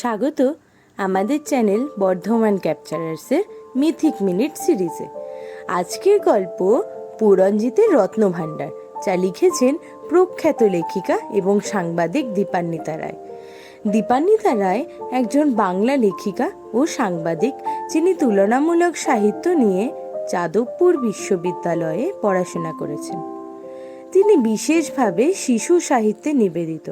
স্বাগত আমাদের channel Bardhaman ক্যাপচারার্সের mythic minute সিরিজে। আজকের গল্প পুরঞ্জিতের রত্নভাণ্ডার, যা লিখেছেন প্রখ্যাত লেখিকা এবং সাংবাদিক দীপান্বিতা রায়। দীপান্বিতা রায় একজন বাংলা লেখিকা ও সাংবাদিক, যিনি তুলনামূলক সাহিত্য নিয়ে যাদবপুর বিশ্ববিদ্যালয়ে পড়াশোনা করেছেন। তিনি বিশেষভাবে শিশু সাহিত্যে নিবেদিত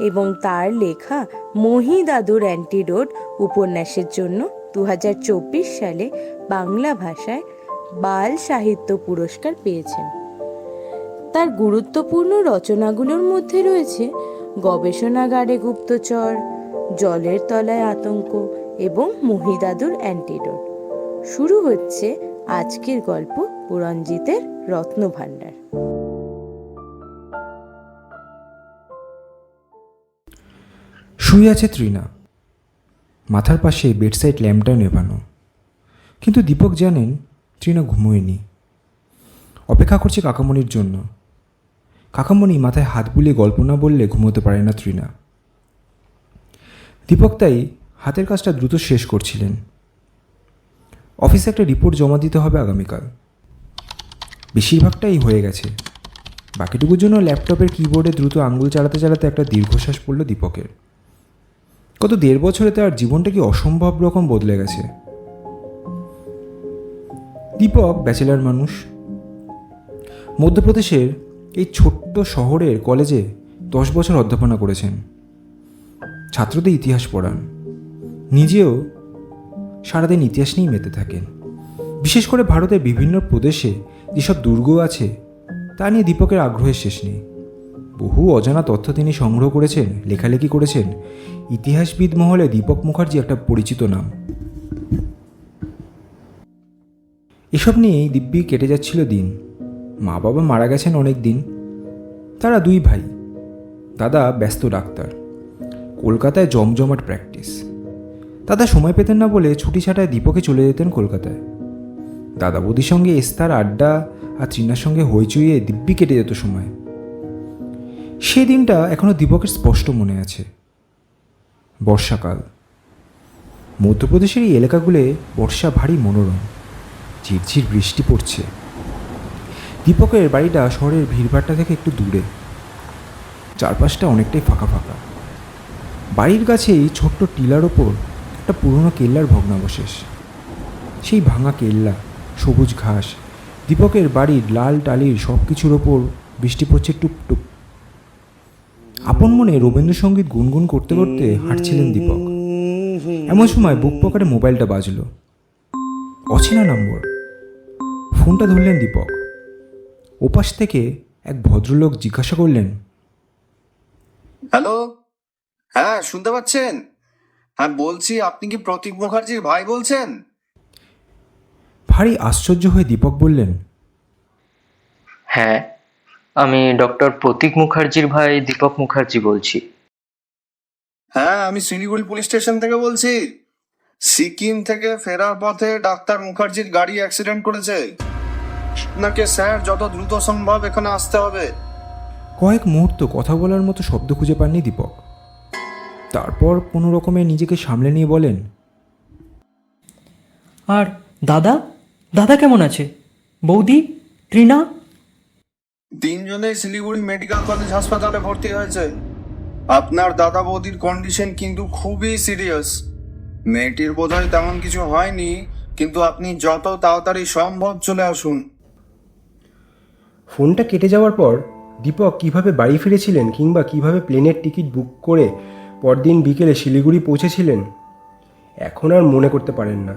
এবং তার লেখা মহি দাদুর অ্যান্টিডোট উপন্যাসের জন্য 2024 সালে বাংলা ভাষায় বাল সাহিত্য পুরস্কার পেয়েছেন। তার গুরুত্বপূর্ণ রচনাগুলোর মধ্যে রয়েছে গবেষণাগারে গুপ্তচর, জলের তলায় আতঙ্ক এবং মহি দাদুর অ্যান্টিডোট। শুরু হচ্ছে আজকের গল্প পুরঞ্জিতের রত্নভাণ্ডার। শুয়ে আছে তৃণা, মাথার পাশে বেডসাইড ল্যাম্পটা নেভানো। কিন্তু দীপক জানেন তৃণা ঘুমোয়নি, অপেক্ষা করছে কাকামণির জন্য। কাকামণি মাথায় হাত বুলিয়ে গল্প না বললে ঘুমোতে পারে না তৃণা। দীপক তাই হাতের কাজটা দ্রুত শেষ করছিলেন। অফিসে একটা রিপোর্ট জমা দিতে হবে আগামীকাল। বেশিরভাগটাই হয়ে গেছে, বাকিটুকুর জন্য ল্যাপটপের কিবোর্ডে দ্রুত আঙ্গুল চালাতে চালাতে একটা দীর্ঘশ্বাস পড়ল দীপকের। গত 1.5 বছরে তার জীবনটা কি অসম্ভব রকম বদলে গেছে। দীপক ব্যাচেলার মানুষ, মধ্যপ্রদেশের এই ছোট্ট শহরের কলেজে 10 বছর অধ্যাপনা করেছেন। ছাত্রদের ইতিহাস পড়ান, নিজেও সারাদিন ইতিহাস নিয়েই মেতে থাকেন। বিশেষ করে ভারতের বিভিন্ন প্রদেশে যেসব দুর্গ আছে তা নিয়ে দীপকের আগ্রহের শেষ নেই। বহু অজানা তথ্য তিনি সংগ্রহ করেছেন, লেখালেখি করেছেন। ইতিহাসবিদ মহলে দীপক মুখার্জি একটা পরিচিত নাম। এসব নিয়েই দিব্যি কেটে যাচ্ছিল দিন। মা বাবা মারা গেছেন অনেক দিন। তারা 2 ভাই। দাদা ব্যস্ত ডাক্তার, কলকাতায় জমজমাট প্র্যাকটিস। দাদা সময় পেতেন না বলে ছুটি ছাটায় দীপকে চলে যেতেন কলকাতায়। দাদা বৌদির সঙ্গে এস্তার আড্ডা আর তৃণার সঙ্গে হইচইয়ে দিব্যি কেটে যেত সময়। সেই দিনটা এখনো দীপকের স্পষ্ট মনে আছে। বর্ষাকাল, মধ্যপ্রদেশের এই এলাকাগুলোয় বর্ষা ভারী মনোরম। ঝিরঝির বৃষ্টি পড়ছে। দীপকের বাড়িটা শহরের ভিড়ভাট্টা থেকে একটু দূরে। চারপাশটা অনেকটাই ফাঁকা ফাঁকা। বাড়ির কাছেই ছোট্ট টিলার ওপর একটা পুরনো কেল্লার ভগ্নাবশেষ। সেই ভাঙা কেল্লা, সবুজ ঘাস, দীপকের বাড়ির লাল টালির সব কিছুর ওপর বৃষ্টি পড়ছে টুপটুপ। আপন মনে রবীন্দ্রসঙ্গীত গুনগুন করতে করতে হাঁটছিলেন দীপক। এমন সময় বুক পকেটে মোবাইলটা বাজল। অচেনা নম্বর। ফোনটা ধরলেন দীপক। ওপাশ থেকে এক ভদ্রলোক জিজ্ঞাসা করলেন, হ্যালো, হ্যাঁ শুনতে পাচ্ছেন? হ্যাঁ বলছি, আপনি কি প্রতীক মুখার্জির ভাই বলছেন? ভারী আশ্চর্য হয়ে দীপক বললেন, হ্যাঁ, আমি ডক্টর প্রতীক মুখার্জির ভাই দীপক মুখার্জি বলছি। হ্যাঁ, আমি শিলিগুড়ি পুলিশ স্টেশন থেকে বলছি। সিকিম থেকে ফেরার পথে ডাক্তার মুখার্জির গাড়ি অ্যাক্সিডেন্ট করেছে। আপনাকে স্যার যত দ্রুত সম্ভব এখানে আসতে হবে। কয়েক মুহূর্ত কথা বলার মতো শব্দ খুঁজে পাননি দীপক। তারপর কোনো রকমে নিজেকে সামলে নিয়ে বলেন, আর দাদা দাদা কেমন আছে? বৌদি, তৃণা? 3 জনেই শিলিগুড়ি মেডিকেল কলেজ হাসপাতালে ভর্তি হয়েছে। আপনার দাদা বৌদির কন্ডিশন কিন্তু খুবই সিরিয়াস। মেয়েটির বোধহয় তেমন কিছু হয়নি, কিন্তু আপনি যত তাড়াতাড়ি সম্ভব চলে আসুন। ফোনটা কেটে যাওয়ার পর দীপক কিভাবে বাড়ি ফিরেছিলেন কিংবা কিভাবে প্লেনের টিকিট বুক করে পরদিন বিকেলে শিলিগুড়ি পৌঁছেছিলেন এখন আর মনে করতে পারেন না।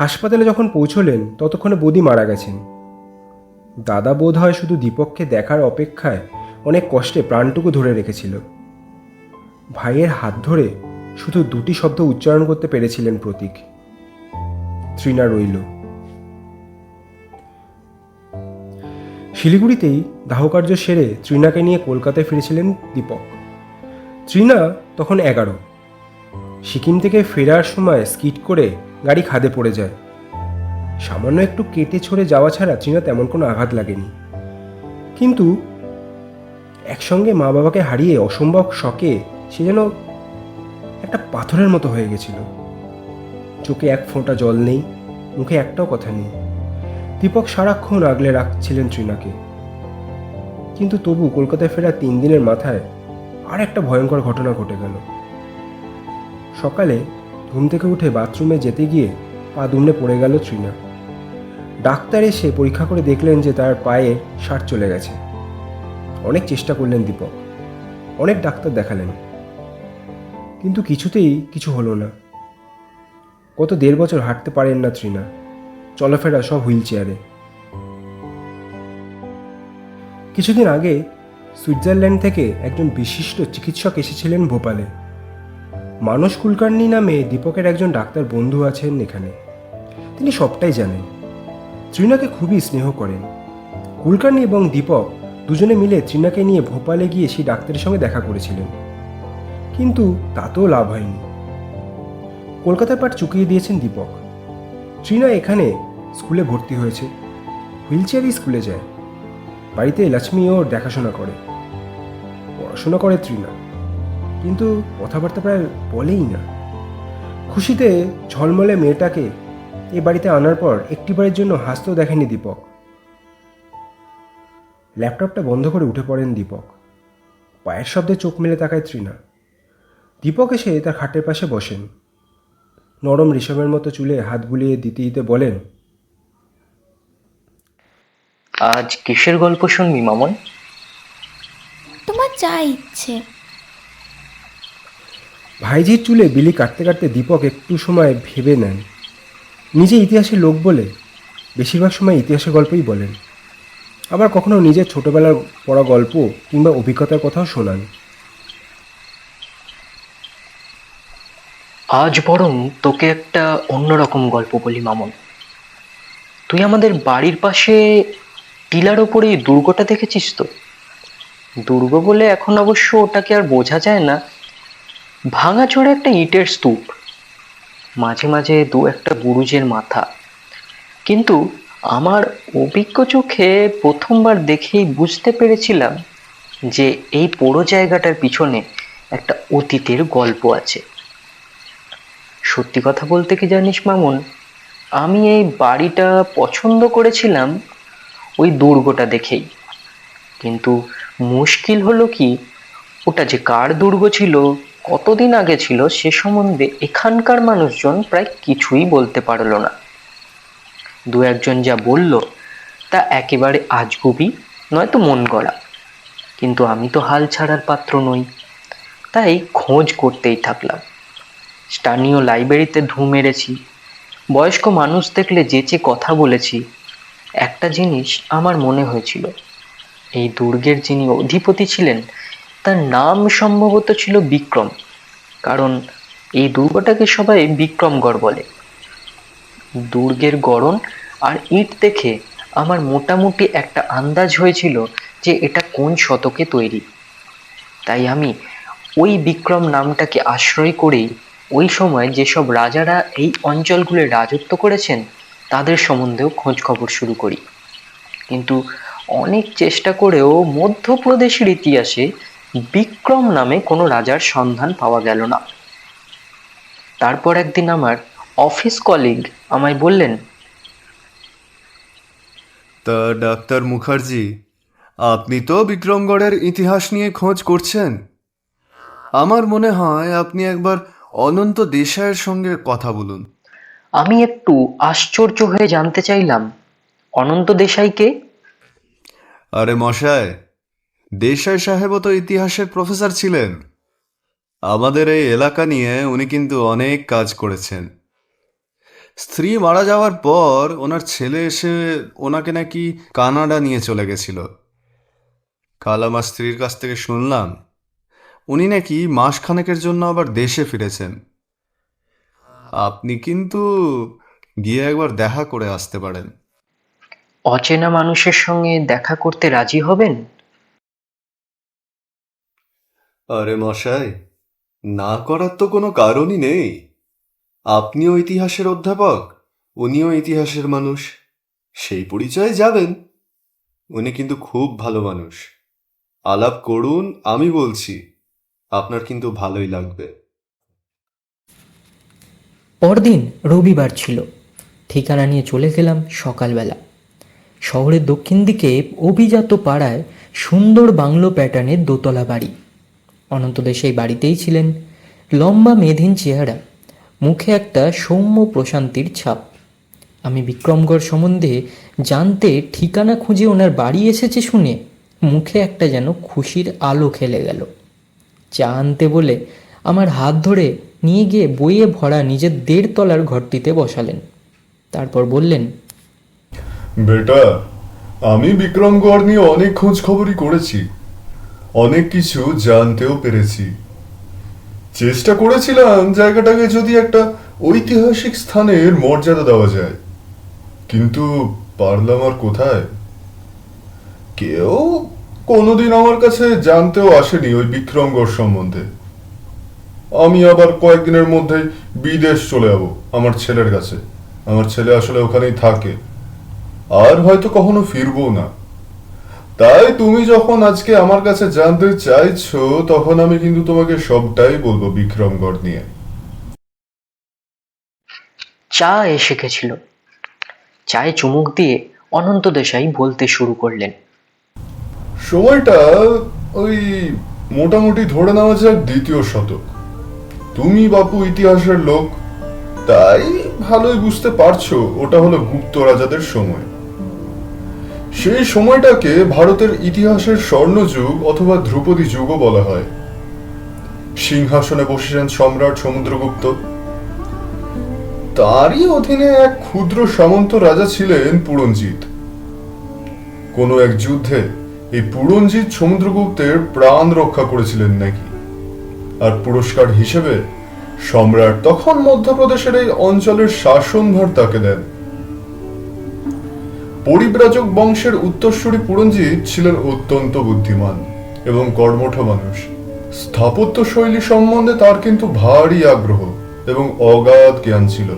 হাসপাতালে যখন পৌঁছলেন ততক্ষণে বৌদি মারা গেছেন। দাদা বোধ হয় শুধু দীপককে দেখার অপেক্ষায় অনেক কষ্টে প্রাণটুকু ধরে রেখেছিল। ভাইয়ের হাত ধরে শুধু 2টি শব্দ উচ্চারণ করতে পেরেছিলেন প্রতীক। তৃণা রইল। শিলিগুড়িতেই দাহকার্য সেরে তৃণাকে নিয়ে কলকাতায় ফিরেছিলেন দীপক। তৃণা তখন 11। সিকিম থেকে ফেরার সময় স্কিড করে গাড়ি খাদে পড়ে যায়। সামান্য একটু কেটে ছড়ে যাওয়া ছাড়া তৃণা তেমন কোনো আঘাত লাগেনি। কিন্তু একসঙ্গে মা বাবাকে হারিয়ে অসম্ভব শকে সে যেন একটা পাথরের মতো হয়ে গেছিল। চোখে এক ফোঁটা জল নেই, মুখে একটাও কথা নেই। দীপক সারাক্ষণ আগলে রাখছিলেন ট্রিনাকে। কিন্তু তবু কলকাতায় ফেরা 3 দিনের মাথায় আর একটা ভয়ঙ্কর ঘটনা ঘটে গেল। সকালে ঘুম থেকে উঠে বাথরুমে যেতে গিয়ে পা দুমড়ে পড়ে গেল ট্রিনা। ডাক্তার এসে পরীক্ষা করে দেখলেন যে তার পায়ে সার চলে গেছে। অনেক চেষ্টা করলেন দীপক, অনেক ডাক্তার দেখালেন, কিন্তু কিছুতেই কিছু হলো না। গত 1.5 বছর হাঁটতে পারেন না ট্রিনা, চলাফেরা সব হুইল চেয়ারে। কিছুদিন আগে সুইজারল্যান্ড থেকে একজন বিশিষ্ট চিকিৎসক এসেছিলেন ভোপালে। মানস কুলকার্নি নামে দীপকের একজন ডাক্তার বন্ধু আছেন এখানে। তিনি সবটাই জানেন, ট্রিনাকে খুবই স্নেহ করেন। কুলকার্নি এবং দীপক দুজনে মিলে ট্রিনাকে নিয়ে ভোপালে গিয়ে সেই ডাক্তারের সঙ্গে দেখা করেছিলেন, কিন্তু তাতেও লাভ হয়নি। কলকাতার পাঠ চুকিয়ে দিয়েছেন দীপক। ট্রিনা এখানে স্কুলে ভর্তি হয়েছে, হুইল চেয়ারেই স্কুলে যায়। বাড়িতে লক্ষ্মী ওর দেখাশোনা করে, পড়াশোনা করে ট্রিনা, কিন্তু কথাবার্তা প্রায় বলেই না। খুশিতে ঝলমলে মেয়েটাকে এই বাড়িতে আনার পর একটিবারের জন্য হাসতেও দেখেনি দীপক। ল্যাপটপটা বন্ধ করে উঠে পড়েন দীপক। পায়ের শব্দে চোখ মেলে তাকায় ট্রিনা। দীপক এসে তার খাটের পাশে বসেন। নরম ঋষভের মতো চুলে হাত বুলিয়ে দিতে দিতে বলেন, আজ কিসের গল্প শুনবি মামন? তোমার যা ইচ্ছে। ভাইজির চুলে বিলি কাটতে কাটতে দীপক একটু সময় ভেবে নেন। নিজে ইতিহাসের লোক বলে বেশিরভাগ সময় ইতিহাসের গল্পই বলেন, আবার কখনো নিজের ছোটবেলার পড়া গল্প কিংবা অভিজ্ঞতার কথাও শোনান। আজ বরং তোকে একটা অন্যরকম গল্প বলি মামন। তুই আমাদের বাড়ির পাশে টিলার ওপরে এই দুর্গটা দেখেছিস তো? দুর্গ বলে এখন অবশ্য ওটাকে আর বোঝা যায় না। ভাঙাচোরা একটা ইটের স্তূপ, মাঝে মাঝে দু একটা বুরুজের মাথা। কিন্তু আমার অভিজ্ঞ চোখে প্রথমবার দেখেই বুঝতে পেরেছিলাম যে এই পুরো জায়গাটার পিছনে একটা অতীতের গল্প আছে। সত্যি কথা বলতে কি জানিস মামুন, আমি এই বাড়িটা পছন্দ করেছিলাম ওই দুর্গটা দেখেই। কিন্তু মুশকিল হলো কি, ওটা যে কার দুর্গ ছিল, কতদিন আগে ছিল, সে সম্বন্ধে এখানকার মানুষজন প্রায় কিছুই বলতে পারলো না। দু একজন যা বলল তা একেবারে আজগুবি নয়তো মন গড়া। কিন্তু আমি তো হাল ছাড়ার পাত্র নই, তাই খোঁজ করতেই থাকলাম। স্থানীয় লাইব্রেরিতে ঢু মেরেছি, বয়স্ক মানুষ দেখলে যেচে কথা বলেছি। একটা জিনিস আমার মনে হয়েছিল, এই দুর্গের যিনি অধিপতি ছিলেন তার নাম সম্ভবত ছিল বিক্রম, কারণ এই দুর্গটাকে সবাই বিক্রমগড় বলে। দুর্গের গড়ন আর ইট দেখে আমার মোটামুটি একটা আন্দাজ হয়েছিল যে এটা কোন শতকে তৈরি। তাই আমি ওই বিক্রম নামটাকে আশ্রয় করেই ওই সময় যেসব রাজারা এই অঞ্চলগুলো রাজত্ব করেছেন তাদের সম্বন্ধেও খোঁজ খবর শুরু করি। কিন্তু অনেক চেষ্টা করেও মধ্যপ্রদেশের ইতিহাসে বিক্রম নামে কোনো রাজার সন্ধান পাওয়া গেল না। তারপর একদিন আমার অফিস কলিগ আমায় বললেন, তা ডাক্তার মুখার্জি, আপনি তো বিক্রমগড়ের ইতিহাস নিয়ে খোঁজ করছেন। আমার মনে হয় আপনি একবার অনন্ত দেশাইয়ের সঙ্গে কথা বলুন। আমি একটু আশ্চর্য হয়ে জানতে চাইলাম, অনন্ত দেশাইকে? আরে মশাই, দেশাই সাহেবও তো ইতিহাসের প্রফেসর ছিলেন। আমাদের এই এলাকা নিয়ে উনি কিন্তু অনেক কাজ করেছেন। স্ত্রী মারা যাওয়ার পর ওনার ছেলে এসে ওনাকে নাকি কানাডা নিয়ে চলে গেছিল। কাল আমার স্ত্রীর কাছ থেকে শুনলাম উনি নাকি মাসখানেকের জন্য আবার দেশে ফিরেছেন। আপনি কিন্তু গিয়ে একবার দেখা করে আসতে পারেন। অচেনা মানুষের সঙ্গে দেখা করতে রাজি হবেন? আরে মশাই, না করার তো কোনো কারণই নেই। আপনিও ইতিহাসের অধ্যাপক, উনিও ইতিহাসের মানুষ, সেই পরিচয়ে যাবেন। উনি কিন্তু খুব ভালো মানুষ। আলাপ করুন, আমি বলছি আপনার কিন্তু ভালোই লাগবে। পরদিন রবিবার ছিল। ঠিকানা নিয়ে চলে গেলাম সকালবেলা। শহরের দক্ষিণ দিকে অভিজাত পাড়ায় সুন্দর বাংলো প্যাটার্নের দোতলা বাড়ি। অনন্তদের সেই বাড়িতেই ছিলেন। লম্বা মেধিন চেহারা, মুখে একটা সৌম্য প্রশান্তির ছাপ। আমি বিক্রমগড় সম্বন্ধে জানতে ঠিকানা খুঁজে ওনার বাড়ি এসেছে শুনে মুখে একটা যেন খুশির আলো খেলে গেল। চা আনতে বলে আমার হাত ধরে নিয়ে গিয়ে বইয়ে ভরা নিজের 1.5 তলার ঘরটিতে বসালেন। তারপর বললেন, বেটা, আমি বিক্রমগড় নিয়ে অনেক খোঁজ খবরই করেছি, অনেক কিছু জানতেও পেরেছি। চেষ্টা করেছিলাম জায়গাটাকে যদি একটা ঐতিহাসিক স্থানের মর্যাদা দেওয়া যায়, কিন্তু পারলাম আর কোথায়। কেউ কোনোদিন আমার কাছে জানতেও আসেনি ওই বিক্রমগড় সম্বন্ধে। আমি আবার কয়েকদিনের মধ্যেই বিদেশ চলে যাব আমার ছেলের কাছে। আমার ছেলে আসলে ওখানেই থাকে, আর হয়তো কখনো ফিরবো না। তাই তুমি যখন আজকে আমার কাছে জানতে চাইছো, তখন আমি কিন্তু তোমাকে সবটাই বলবো বিক্রমগড় নিয়ে। চা এসে গেছিল। চায়ে চুমুক দিয়ে অনন্ত দেশাই বলতে শুরু করলেন। সময়টা ওই মোটামুটি ধরে নেওয়া যাক 2য় শতক। তুমি বাপু ইতিহাসের লোক, তাই ভালোই বুঝতে পারছো ওটা হলো গুপ্ত রাজাদের সময়। সেই সময়টাকে ভারতের ইতিহাসের স্বর্ণযুগ অথবা ধ্রুপদী যুগও বলা হয়। সিংহাসনে বসেছেন সম্রাট সমুদ্রগুপ্ত। তারই অধীনে এক ক্ষুদ্র সামন্ত রাজা ছিলেন পুরঞ্জিত। কোনো এক যুদ্ধে এই পুরঞ্জিত সমুদ্রগুপ্তের প্রাণ রক্ষা করেছিলেন নাকি, আর পুরস্কার হিসেবে সম্রাট তখন মধ্যপ্রদেশের এই অঞ্চলের শাসনভার তাকে দেন। পরিব্রাজক বংশের উত্তরসূরি পুরঞ্জিত ছিলেন অত্যন্ত বুদ্ধিমান এবং কর্মঠ মানুষ। স্থাপত্য শৈলী সম্বন্ধে তার কিন্তু ভারী আগ্রহ এবং অগাধ জ্ঞান ছিল।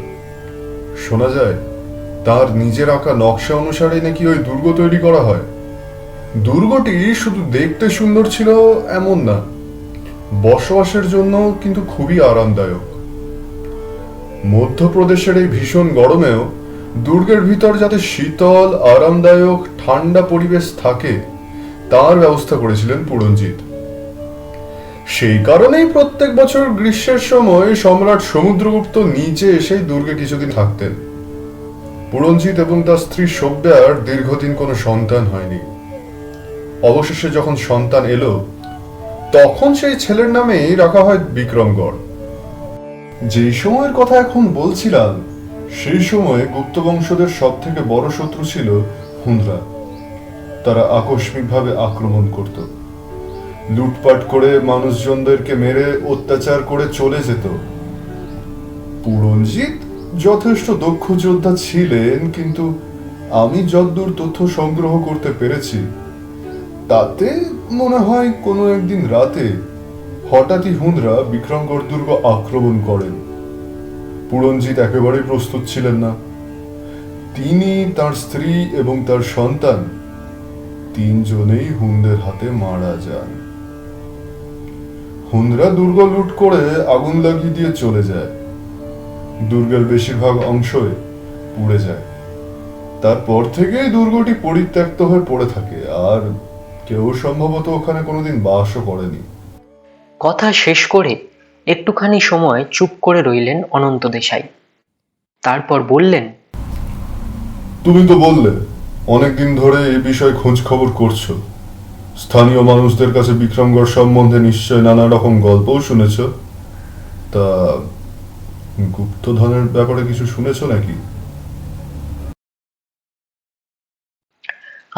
শোনা যায় তার নিজের আঁকা নকশা অনুসারে নাকি ওই দুর্গ তৈরি করা হয়। দুর্গটি শুধু দেখতে সুন্দর ছিল এমন না, বসবাসের জন্য কিন্তু খুবই আরামদায়ক। মধ্যপ্রদেশের এই ভীষণ গরমেও দুর্গের ভিতর যাতে শীতল, আরামদায়ক, ঠান্ডা পরিবেশ থাকে তার ব্যবস্থা করেছিলেন পুরঞ্জিত। সেই কারণেই প্রত্যেক বছর গ্রীষ্মের সময় সম্রাট সমুদ্রগুপ্ত নিজে এসে দুর্গে কিছুদিন থাকতেন। পুরঞ্জিত এবং তার স্ত্রী সভ্যার দীর্ঘদিন কোনো সন্তান হয়নি। অবশেষে যখন সন্তান এলো, তখন সেই ছেলের নামেই রাখা হয় বিক্রমগড়। যেই সময়ের কথা এখন বলছিলাম, সেই সময়ে গুপ্ত বংশদের সব থেকে বড় শত্রু ছিল হুনরা। তারা আকস্মিকভাবে আক্রমণ করত, লুটপাট করে মানুষজনদেরকে মেরে অত্যাচার করে চলে যেত। পুরঞ্জিত যথেষ্ট দক্ষ যোদ্ধা ছিলেন, কিন্তু আমি যতদূর তথ্য সংগ্রহ করতে পেরেছি তাতে মনে হয় কোনো একদিন রাতে হঠাৎই হুনরা বিক্রমগড় দুর্গ আক্রমণ করেন। পুরঞ্জিত একেবারেই প্রস্তুত ছিলেন না। তিনি, তার স্ত্রী এবং তার সন্তান 3 জনেই হুনদের হাতে মারা যান। হুনরা দুর্গ লুট করে আগুন লাগিয়ে দিয়ে চলে যায়। দুর্গের বেশিরভাগ অংশই পুড়ে যায়। তারপর থেকেই দুর্গটি পরিত্যক্ত হয়ে পড়ে থাকে, আর কেউ সম্ভবত ওখানে কোনোদিন বাসও করেনি। কথা শেষ করে একটুখানি সময় চুপ করে রইলেন অনন্ত দেশাই। তারপর বললেন, তুমি তো বললে অনেকদিন ধরে এই বিষয়ে খোঁজ খবর করছো। স্থানীয় মানুষদের কাছে বিক্রমগড় সম্বন্ধে নিশ্চয় নানা রকম গল্পও শুনেছ। তা গুপ্তধনের ব্যাপারে কিছু শুনেছ নাকি?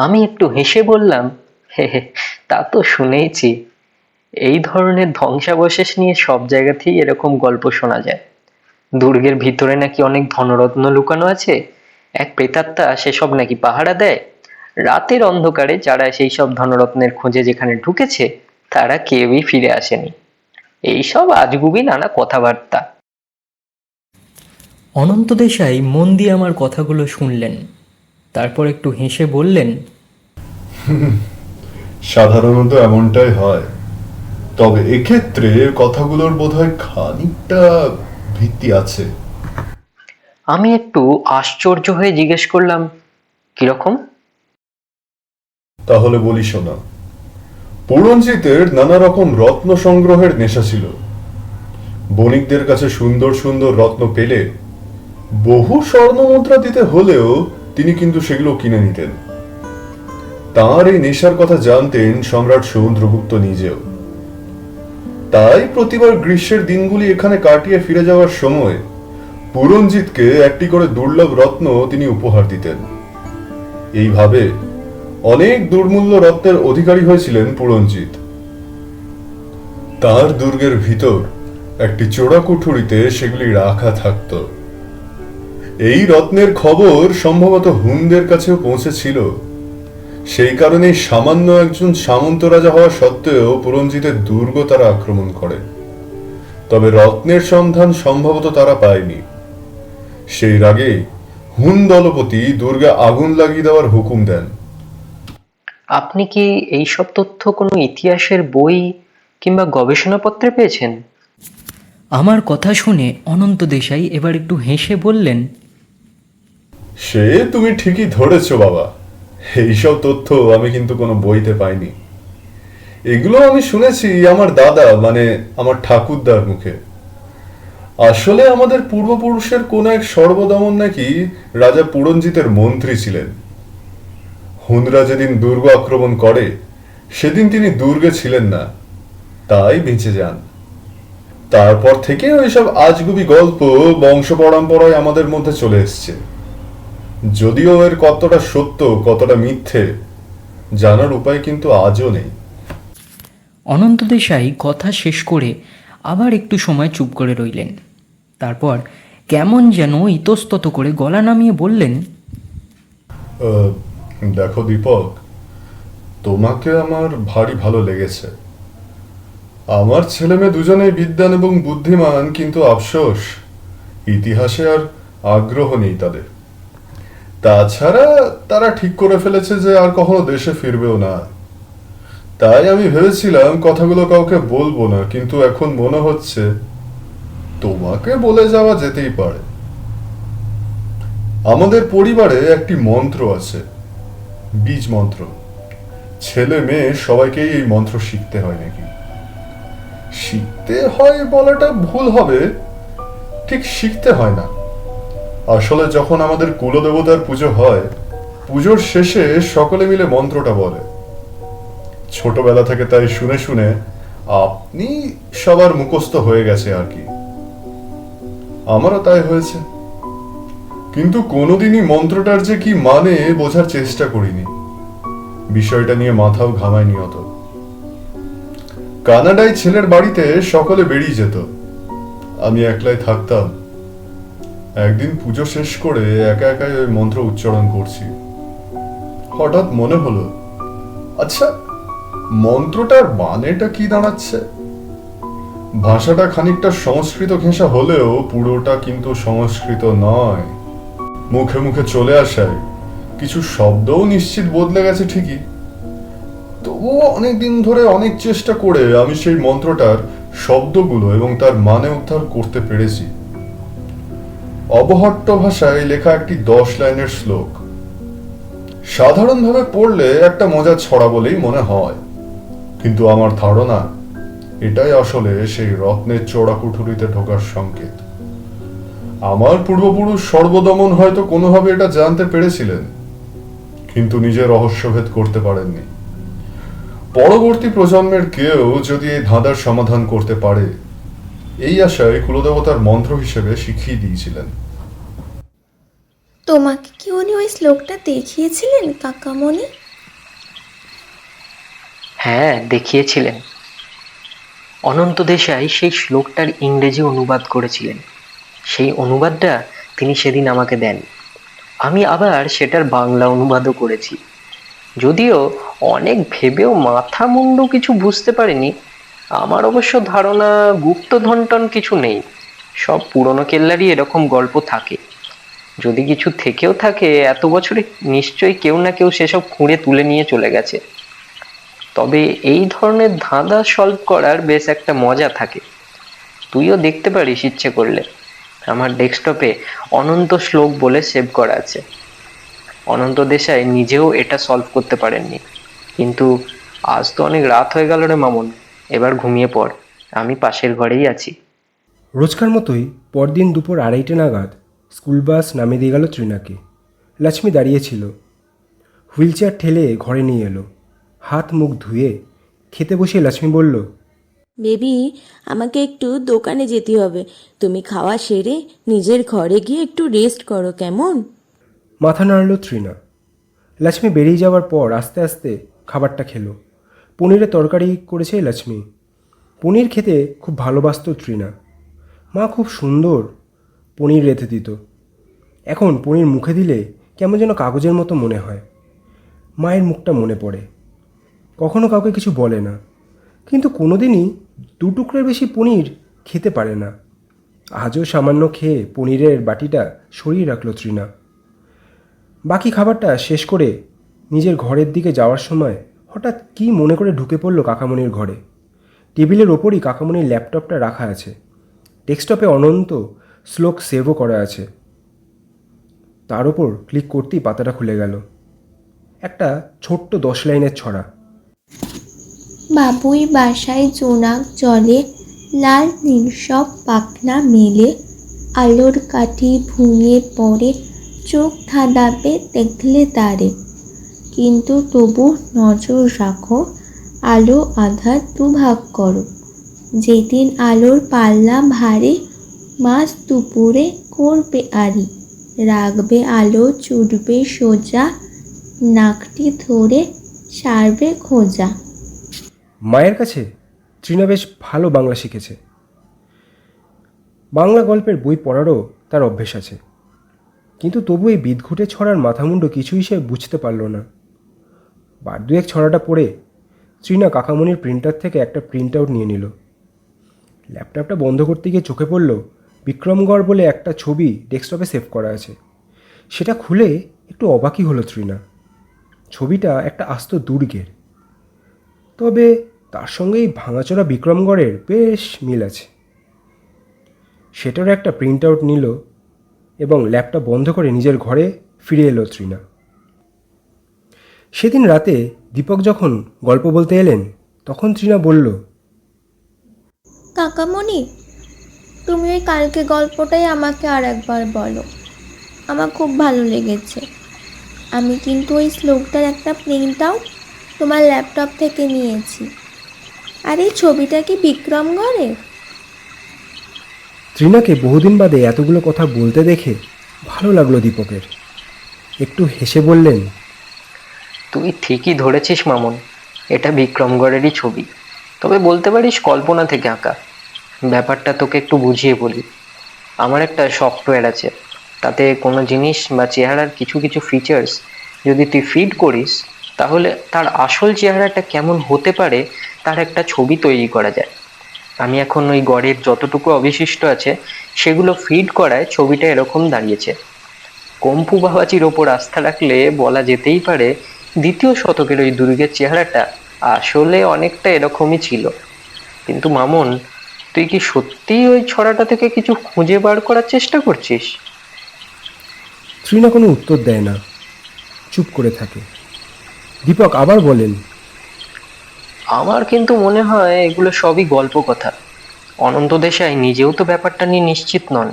আমি একটু হেসে বললাম, হে হে, তা তো শুনেইছি। এই ধরনের ধ্বংসাবশেষ নিয়ে সব জায়গাতেই এরকম গল্প শোনা যায়। দুর্গের ভিতরে নাকি অনেক ধনরত্ন লুকানো আছে, এক প্রেতাত্মা সেসব নাকি পাহারা দেয়। রাতের অন্ধকারে যারা সেই সব ধনরত্নের খোঁজে যেখানে ঢুকেছে তারা কেউই ফিরে আসেনি। এইসব আজগুবি নানা কথাবার্তা। অনন্ত দেশাই মন দিয়ে আমার কথাগুলো শুনলেন। তারপর একটু হেসে বললেন, সাধারণত এমনটাই হয়, তবে এক্ষেত্রে কথাগুলোর বোধহয় খানিকটা ভিত্তি আছে। আমি একটু আশ্চর্য হয়ে জিজ্ঞেস করলাম, কিরকম? তাহলে বলি শোনা। পুরঞ্জিতের নানা রকম রত্ন সংগ্রহের নেশা ছিল। বণিকদের কাছে সুন্দর সুন্দর রত্ন পেলে বহু স্বর্ণ মুদ্রা দিতে হলেও তিনি কিন্তু সেগুলো কিনে নিতেন। তাঁর এই নেশার কথা জানতেন সম্রাট সমুদ্রগুপ্ত নিজেও। তাই প্রতিবার গ্রীষ্মের দিনগুলি এখানে কাটিয়ে ফিরে যাওয়ার সময় পুরঞ্জিতকে একটি করে দুর্লভ রত্ন তিনি উপহার দিতেন। এইভাবে অনেক দুর্মূল্য রত্নের অধিকারী হয়েছিলেন পুরঞ্জিত। তার দুর্গের ভিতর একটি চোরা কুঠুরিতে সেগুলি রাখা থাকত। এই রত্নের খবর সম্ভবত হুনদের কাছেও পৌঁছেছিল। সেই কারণে সামান্য একজন সামন্ত রাজা হওয়া সত্ত্বেও পুরঞ্জিতের দুর্গ তারা আক্রমণ করে। তবে রত্নের সন্ধান সম্ভবত তারা পায়নি। সেই রাগে হুন দলপতি দুর্গে আগুন লাগিয়ে দেওয়ার হুকুম দেন। আপনি কি এইসব তথ্য কোনো ইতিহাসের বই কিংবা গবেষণাপত্রে পেয়েছেন? আমার কথা শুনে অনন্ত দেশাই এবার একটু হেসে বললেন, সে তুমি ঠিকই ধরেছ বাবা। এইসব তথ্য আমি কিন্তু কোনো বইতে পাইনি। এগুলো আমি শুনেছি আমার দাদা মানে আমার ঠাকুরদার মুখে। আসলে আমাদের পূর্বপুরুষের কোন এক সর্বদমন নাকি রাজা পুরঞ্জিতের মন্ত্রী ছিলেন। হুনরা যেদিন দুর্গ আক্রমণ করে সেদিন তিনি দুর্গে ছিলেন না, তাই বেঁচে যান। তারপর থেকে ওইসব আজগুবি গল্প বংশ পরম্পরায় আমাদের মধ্যে চলে এসছে। যদিও এর কতটা সত্য কতটা মিথ্যে জানার উপায় কিন্তু আজও নেই। অনন্ত দেশাই কথা শেষ করে আবার একটু সময় চুপ করে রইলেন। তারপর কেমন যেন ইতস্তত করে গলা নামিয়ে বললেন, দেখো দীপক, তোমাকে আমার ভারী ভালো লেগেছে। আমার ছেলে মেয়ে দুজনেই বিদ্বান এবং বুদ্ধিমান, কিন্তু আফসোস ইতিহাসে আর আগ্রহ নেই তাদের। তাছাড়া তারা ঠিক করে ফেলেছে যে আর কখনো দেশে ফিরবেও না। তাই আমি ভেবেছিলাম কথাগুলো কাউকে বলবো না, কিন্তু এখন মনে হচ্ছে তোমাকে বলে যাওয়া যেতেই পারে। আমাদের পরিবারে একটি মন্ত্র আছে, বীজ মন্ত্র। ছেলে মেয়ে সবাইকেই এই মন্ত্র শিখতে হয় নাকি। শিখতে হয় বলাটা ভুল হবে, ঠিক শিখতে হয় না। আসলে যখন আমাদের কুলদেবতার পুজো হয়, পুজোর শেষে সকলে মিলে মন্ত্রটা বলে। ছোটবেলা থেকে তাই শুনে শুনে আপনি সবার মুখস্থ হয়ে গেছে আর কি। আমারও তাই হয়েছে, কিন্তু কোনোদিনই মন্ত্রটার যে কি মানে বোঝার চেষ্টা করিনি। বিষয়টা নিয়ে মাথাও ঘামায়নি অত। কানাডায় ছেলের বাড়িতে সকলে বেরিয়ে যেত, আমি একলাই থাকতাম। একদিন পুজো শেষ করে একা একাই ওই মন্ত্র উচ্চারণ করছি। হঠাৎ মনে হলো, আচ্ছা মন্ত্রটার মানেটা কি দাঁড়াচ্ছে। ভাষাটা খানিকটা সংস্কৃত ঘেঁষা হলেও পুরোটা কিন্তু সংস্কৃত নয়। মুখে মুখে চলে আসায় কিছু শব্দও নিশ্চিত বদলে গেছে ঠিকই, তবুও অনেকদিন ধরে অনেক চেষ্টা করে আমি সেই মন্ত্রটার শব্দগুলো এবং তার মানে উদ্ধার করতে পেরেছি। অবহট্ট ভাষায় লেখা একটি 10 লাইনের শ্লোক। সাধারণভাবে পড়লে একটা মজার ছড়া বলেই মনে হয়, কিন্তু আমার ধারণা এটাই আসলে সেই রত্নের চোরা কুঠুরিতে ঢোকার সংকেত। আমার পূর্বপুরুষ সর্বদমন হয়তো কোনোভাবে এটা জানতে পেরেছিলেন, কিন্তু নিজের রহস্যভেদ করতে পারেননি। পরবর্তী প্রজন্মের কেউ যদি এই ধাঁধার সমাধান করতে পারে, এই আশায় কুলদেবতার মন্ত্র হিসেবে শিখিয়ে দিয়েছিলেন। তোমাকে কি উনি ওই শ্লোকটা দেখিয়েছিলেন কাকামণি? হ্যাঁ, দেখিয়েছিলেন। অনন্ত দেশাই সেই শ্লোকটার ইংরেজি অনুবাদ করেছিলেন। সেই অনুবাদটা তিনি সেদিন আমাকে দেন। আমি আবার সেটার বাংলা অনুবাদও করেছি। যদিও অনেক ভেবেও মাথা মুন্ডু কিছু বুঝতে পারিনি। আমার অবশ্য ধারণা গুপ্তধনটন কিছু নেই, সব পুরনো কেল্লারই এরকম গল্প থাকে। যদি কিছু থেকেও থাকে এত বছরে নিশ্চয়ই কেউ না কেউ সেসব খুঁড়ে তুলে নিয়ে চলে গেছে। তবে এই ধরনের ধাঁধা সলভ করার বেশ একটা মজা থাকে। তুইও দেখতে পারিস ইচ্ছে করলে। আমার ডেস্কটপে অনন্ত শ্লোক বলে সেভ করা আছে। অনন্ত দেশাই নিজেও এটা সলভ করতে পারেননি। কিন্তু আজ তো অনেক রাত হয়ে গেল রে মামুন, এবার ঘুমিয়ে পড়, আমি পাশের ঘরেই আছি। রোজকার মতোই পরদিন দুপুর 2:30 নাগাদ স্কুল বাস নামিয়ে দিয়ে গেল তৃণাকে। লক্ষ্মী দাঁড়িয়েছিল। হুইল চেয়ার ঠেলে ঘরে নিয়ে এলো। হাত মুখ ধুয়ে খেতে বসিয়ে লক্ষ্মী বলল, বেবি, আমাকে একটু দোকানে যেতে হবে। তুমি খাওয়া সেরে নিজের ঘরে গিয়ে একটু রেস্ট করো, কেমন? মাথা নাড়ল তৃণা। লক্ষ্মী বেরিয়ে যাওয়ার পর আস্তে আস্তে খাবারটা খেলো। পনিরের তরকারি করেছে লক্ষ্মী। পনির খেতে খুব ভালোবাসত তৃণা। মা খুব সুন্দর পনির রেঁধে দিত। এখন পনির মুখে দিলে কেমন যেন কাগজের মতো মনে হয়। মায়ের মুখটা মনে পড়ে। কখনো কাউকে কিছু বলে না, কিন্তু কোনোদিনই 2 টুকরোর বেশি পনির খেতে পারে না। আজও সামান্য খেয়ে পনিরের বাটিটা সরিয়ে রাখল তৃণা। বাকি খাবারটা শেষ করে নিজের ঘরের দিকে যাওয়ার সময় হঠাৎ কী মনে করে ঢুকে পড়ল কাকামণির ঘরে। টেবিলের ওপরই কাকামণির ল্যাপটপটা রাখা আছে। ডেস্কটপে অনন্ত শ্লোক সেভও করা আছে। তার ওপর ক্লিক করতেই পাতাটা খুলে গেল। একটা ছোট্ট 10 লাইনের ছড়া। বাবুই বাসায় জোনাক জলে, লাল নীল সব পাখনা মেলে, আলোর কাঠি ভুঁয়ে পড়ে, চোখ ধাঁধাবে দেখলে তারে, কিন্তু তবু নজর রাখো, আলো আধার দুভাগ করো, যেদিন আলোর পাল্লা ভারী, মাঝ দুপুরে করবে আড়ি, রাখবে আলো চুটবে সোজা, নাকটি ধরে সারবে খোঁজা। মায়ের কাছে তৃণা বেশ ভালো বাংলা শিখেছে। বাংলা গল্পের বই পড়ারও তার অভ্যেস আছে, কিন্তু তবু এই বিদঘুটে ছড়ার মাথামুন্ডো কিছুই সে বুঝতে পারল না। বার দুয়েক ছড়াটা পড়ে তৃণা কাকামণির প্রিন্টার থেকে একটা প্রিন্ট আউট নিয়ে নিল। ল্যাপটপটা বন্ধ করতে গিয়ে চোখে পড়ল বিক্রমগড় বলে একটা ছবি ডেস্কটপে সেভ করা আছে। সেটা খুলে একটু অবাকই হলো তৃণা। ছবিটা একটা আস্ত দুর্গের, তবে তার সঙ্গে এই ভাঙাচোরা বিক্রমগড়ের বেশ মিল আছে। সেটার একটা প্রিন্ট আউট নিল এবং ল্যাপটপ বন্ধ করে নিজের ঘরে ফিরে এলো তৃণা। সেদিন রাতে দীপক যখন গল্প বলতে এলেন, তখন তৃণা বলল, কাকামণি, তুমি ওই কালকে গল্পটাই আমাকে আর একবার বলো, আমার খুব ভালো লেগেছে। আমি কিন্তু ওই শ্লোকটার একটা প্রিন্ট আউট তোমার ল্যাপটপ থেকে নিয়েছি। আর এই ছবিটা কি বিক্রমগড়ের? তৃণাকে বহুদিন বাদে এতগুলো কথা বলতে দেখে ভালো লাগলো দীপকের। একটু হেসে বললেন, তুই ঠিকই ধরেছিস মামুন, এটা বিক্রমগড়েরই ছবি, তবে বলতে পারিস কল্পনা থেকে আঁকা। ব্যাপারটা তোকে একটু বুঝিয়ে বলি। আমার একটা সফটওয়্যার আছে, তাতে কোনো জিনিস বা চেহারার কিছু কিছু ফিচার্স যদি তুই ফিড করিস, তাহলে তার আসল চেহারাটা কেমন হতে পারে তার একটা ছবি তৈরি করা যায়। আমি এখন ওই গড়ের যতটুকু অবশিষ্ট আছে সেগুলো ফিড করায় ছবিটা এরকম দাঁড়িয়েছে। কম্পু বাবাজির ওপর আস্থা রাখলে বলা যেতেই পারে 2য় শতকের ওই দুর্গের চেহারাটা আসলে অনেকটা এরকমই ছিল। কিন্তু মামুন, তুই কি সত্যিই ওই ছড়াটা থেকে কিছু খুঁজে বার করার চেষ্টা করছিস? তৃণা কোনো উত্তর দেয় না, চুপ করে থাকে। দীপক আবার বলেন, আমার কিন্তু মনে হয় এগুলো সবই গল্প কথা। অনন্ত দেশাই নিজেও তো ব্যাপারটা নিয়ে নিশ্চিত নন।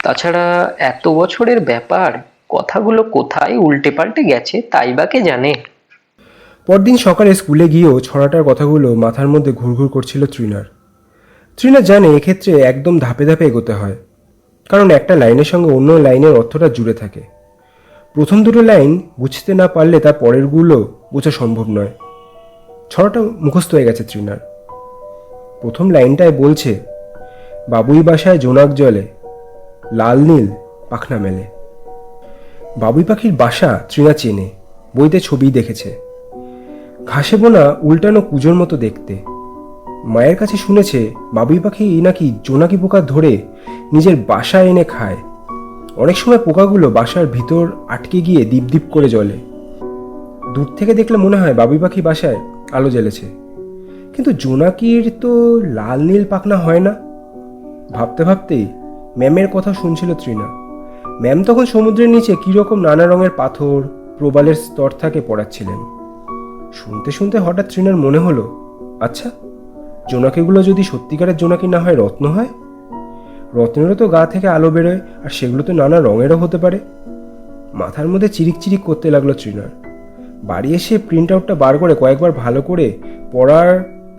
তাছাড়া এত বছরের ব্যাপার, কথাগুলো কোথায় উল্টে পাল্টে গেছে তাই বা কে জানে। পরদিন সকালে স্কুলে গিয়েও ছড়াটার কথাগুলো মাথার মধ্যে ঘুরঘুর করছিল তৃণার। তৃণা জানে এক্ষেত্রে একদম ধাপে ধাপে এগোতে হয়, কারণ একটা লাইনের সঙ্গে অন্য লাইনের অর্থটা জুড়ে থাকে। প্রথম দুটো লাইন বুঝতে না পারলে তার পরেরগুলো বোঝা সম্ভব নয়। ছড়াটা মুখস্থ হয়ে গেছে তৃণার। প্রথম লাইনটায় বলছে, বাবুই বাসায় জোনাক জলে, লাল নীল পাখনা মেলে। বাবুই পাখির বাসা তৃণা চেনে, বইতে ছবি দেখেছে। ঘাসে বোনা উল্টানো কুজোর মতো দেখতে। মায়ের কাছে শুনেছে বাবুই পাখি নাকি জোনাকি পোকা ধরে নিজের বাসায় এনে খায়। অনেক সময় পোকাগুলো বাসার ভিতর আটকে গিয়ে দীপ দীপ করে জ্বলে। দূর থেকে দেখলে মনে হয় বাবুই পাখি বাসায় আলো জ্বেলেছে, কিন্তু জোনাকির তো লাল নীল পাখনা হয় না। ভাবতে ভাবতেই ম্যামের কথা শুনছিল তৃণা। ম্যাম তখন সমুদ্রের নিচে কীরকম নানা রঙের পাথর, প্রবালের স্তর থাকে পড়াচ্ছিলেন। শুনতে শুনতে হঠাৎ তৃণার মনে হলো, আচ্ছা, জোনাকিগুলো যদি সত্যিকারের জোনাকি না হয় রত্ন হয়? রত্নেরও তো গা থেকে আলো বেরোয়, আর সেগুলো তো নানা রঙেরও হতে পারে। মাথার মধ্যে চিরিক চিরিক করতে লাগলো তৃণার। বাড়ি এসে প্রিন্ট আউটটা বার করে কয়েকবার ভালো করে পড়ার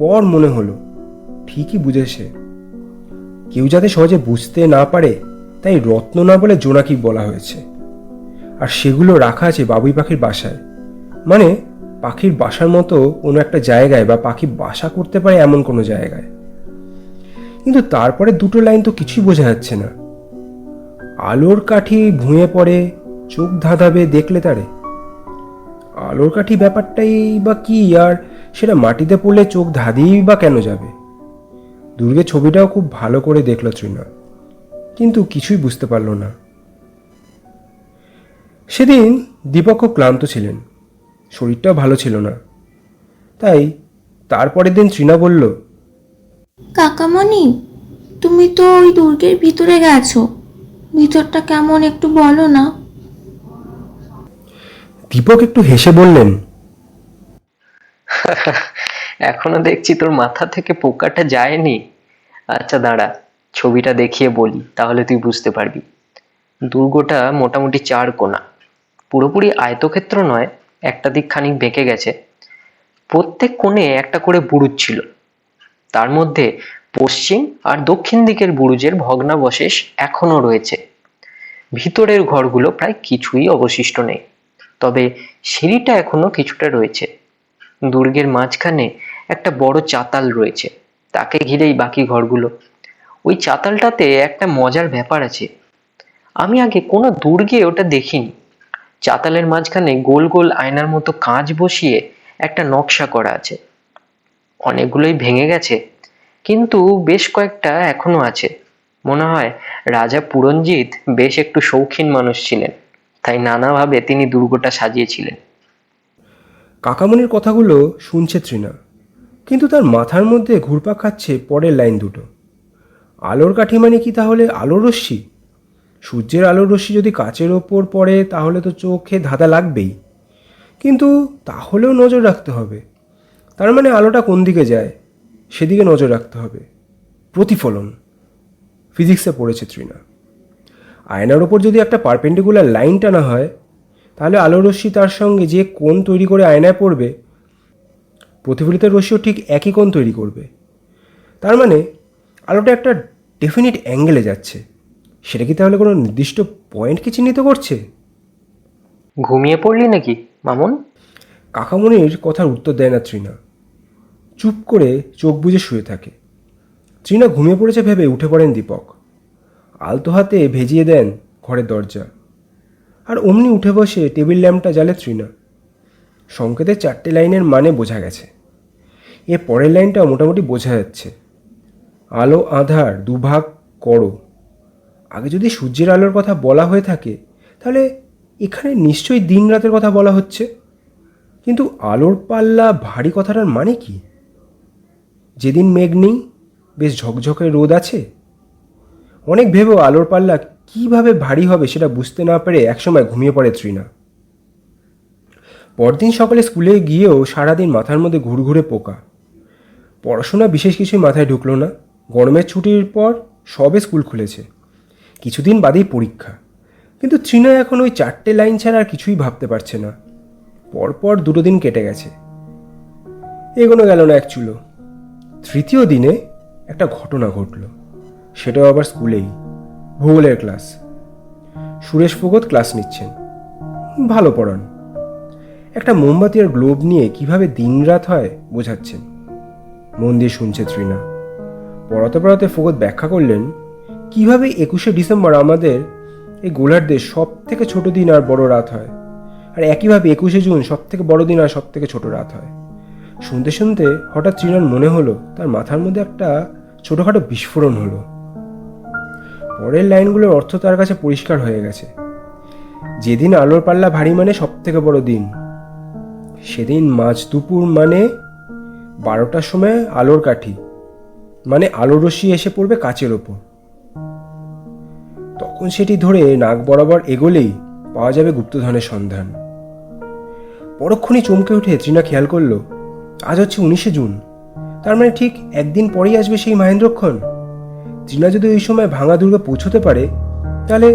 পর মনে হলো ঠিকই বুঝেছে। কেউ যাতে সহজে বুঝতে না পারে তাই রত্ন না বলে জোনাকি বলা হয়েছে। আর সেগুলো রাখা আছে বাবুই পাখির বাসায়, মানে পাখির বাসার মতো কোনো একটা জায়গায়, বা পাখি বাসা করতে পারে এমন কোনো জায়গায়। কিন্তু তারপরে দুটো লাইন তো কিছুই বোঝা যাচ্ছে না। আলোর কাঠি ভুঁয়ে পড়ে, চোখ ধাঁধাবে দেখলে তারে। আলোর কাঠি ব্যাপারটাই বা কি, আর সেটা মাটিতে পড়লে চোখ ধাঁধিয়েই বা কেন যাবে? দুর্গের ছবিটাও খুব ভালো করে দেখল তৃণা, কিন্তু কিছুই বুঝতে পারল না। সেদিন দীপক খুব ক্লান্ত ছিলেন, শরীরটাও ভালো ছিল না। তাই তারপরের দিন তৃণা বলল, কাকামণি, তুমি তো ওই দুর্গের ভিতরে গেছো, ভিতরটা কেমন একটু বলো না। দীপক একটু হেসে বললেন, এখনো দেখছি তোর মাথা থেকে পোকাটা যায়নি। আচ্ছা দাঁড়া, ছবিটা দেখিয়ে বলি, তাহলে তুই বুঝতে পারবি। দুর্গটা মোটামুটি 4 কোণা, পুরোপুরি আয়তক্ষেত্র নয়, একটা দিক খানিক বেঁকে গেছে। প্রত্যেক কোণে একটা করে বুরুজ ছিল। তার মধ্যে পশ্চিম আর দক্ষিণ দিকের বুরুজের ভগ্নাবশেষ এখনো রয়েছে। ভিতরের ঘরগুলো প্রায় কিছুই অবশিষ্ট নেই, তবে সিঁড়িটা এখনো কিছুটা রয়েছে। দুর্গের মাঝখানে একটা বড় চাতাল রয়েছে, তাকে ঘিরেই বাকি ঘরগুলো। ওই চাতালটাতে একটা মজার ব্যাপার আছে, আমি আগে কোনো দুর্গে ওটা দেখিনি। চাতালের মাঝখানে গোল গোল আয়নার মতো কাঁচ বসিয়ে একটা নকশা করা আছে। অনেকগুলোই ভেঙে গেছে, কিন্তু বেশ কয়েকটা এখনো আছে। মনে হয় রাজা পুরঞ্জিত বেশ একটু শৌখিন মানুষ ছিলেন, তাই নানাভাবে তিনি দুর্গটা সাজিয়েছিলেন। কাকামণির কথাগুলো শুনছে তৃণা, কিন্তু তার মাথার মধ্যে ঘুরপাক খাচ্ছে পরের লাইন দুটো। আলোর কাঠি মানে কি তাহলে আলোর রশ্মি? সূর্যের আলোর রশ্মি যদি কাচের ওপর পড়ে তাহলে তো চোখে ধাঁধা লাগবেই, কিন্তু তাহলেও নজর রাখতে হবে। তার মানে আলোটা কোন দিকে যায় সেদিকে নজর রাখতে হবে। প্রতিফলন ফিজিক্সে পড়েছে তৃণা। আয়নার ওপর যদি একটা পারপেন্ডিকুলার লাইন টানা হয়, তাহলে আলোর রশ্মি তার সঙ্গে যে কোণ তৈরি করে আয়নায় পড়বে, প্রতিফলিত রশ্মিও ঠিক একই কোণ তৈরি করবে। তার মানে আলোটা একটা ডেফিনিট অ্যাঙ্গেলে যাচ্ছে। সেটা কি তাহলে কোনো নির্দিষ্ট পয়েন্টকে চিহ্নিত করছে? ঘুমিয়ে পড়লি নাকি মামুন? কাকামণির কথার উত্তর দেয় না তৃণা, চুপ করে চোখ বুজে শুয়ে থাকে। তৃণা ঘুমিয়ে পড়েছে ভেবে উঠে পড়েন দীপক, আলতো হাতে ভেজিয়ে দেন ঘরের দরজা, আর অমনি উঠে বসে টেবিল ল্যাম্পটা জ্বালে তৃণা। সংকেতের 4টে লাইনের মানে বোঝা গেছে, এর পরের লাইনটাও মোটামুটি বোঝা যাচ্ছে। আলো আঁধার দুভাগ করো। আগে যদি সূর্যের আলোর কথা বলা হয়ে থাকে, তাহলে এখানে নিশ্চয়ই দিন রাতের কথা বলা হচ্ছে। কিন্তু আলোর পাল্লা ভারী কথাটার মানে কি? যেদিন মেঘ নেই, বেশ ঝকঝকে রোদ আছে। অনেক ভেবেও আলোর পাল্লা কিভাবে ভারী হবে সেটা বুঝতে না পেরে একসময় ঘুমিয়ে পড়ে তৃণা। পরদিন সকালে স্কুলে গিয়েও সারাদিন মাথার মধ্যে ঘুরঘুরে পোকা। পড়াশোনা বিশেষ কিছুই মাথায় ঢুকলো না। গরমের ছুটির পর সবে স্কুল খুলেছে, কিছুদিন বাদেই পরীক্ষা। কিন্তু তৃণা এখন ওই 4টে লাইন ছাড়া আর কিছুই ভাবতে পারছে না। পরপর 2 দিন কেটে গেছে, এগোনো গেল না এক চুলো। তৃতীয় দিনে একটা ঘটনা ঘটল, সেটাও আবার স্কুলেই, ভূগোলের ক্লাস। সুরেশ ফোগত ক্লাস নিচ্ছেন, ভালো পড়ান। একটা মোমবাতি আর গ্লোব নিয়ে কিভাবে দিনরাত হয় বোঝাচ্ছেন। মন দিয়ে শুনছে তৃণা। পড়াতে পড়াতে ফোগত ব্যাখ্যা করলেন কিভাবে 21শে ডিসেম্বর আমাদের এই গোলার্ধের সব থেকে ছোট দিন আর বড় রাত হয়, আর একইভাবে 21শে জুন সব থেকে বড় দিন আর সব থেকে ছোট রাত হয়। শুনতে শুনতে হঠাৎ তৃণার মনে হলো তার মাথার মধ্যে একটা ছোটোখাটো বিস্ফোরণ হলো। পরের লাইনগুলোর অর্থ তার কাছে পরিষ্কার হয়ে গেছে। যেদিন আলোর পাল্লা ভারী মানে সব থেকে বড় দিন, সেদিন মাঝ দুপুর মানে 12টার সময় আলোর কাঠি মানে আলোর রশ্মি এসে পড়বে কাচের ওপর। কোন সেটি ধরে নাক বরাবর এগোলেই পাওয়া যাবে গুপ্তধনের সন্ধান। পরক্ষণই চমকে উঠে তৃণা খেয়াল করলো আজ হচ্ছে 19শে জুন, তার মানে ঠিক একদিন পরেই আসবে সেই মহেন্দ্রক্ষণ। তৃণা যদি ওই সময় ভাঙা দুর্গে পৌঁছতে পারে, তাহলে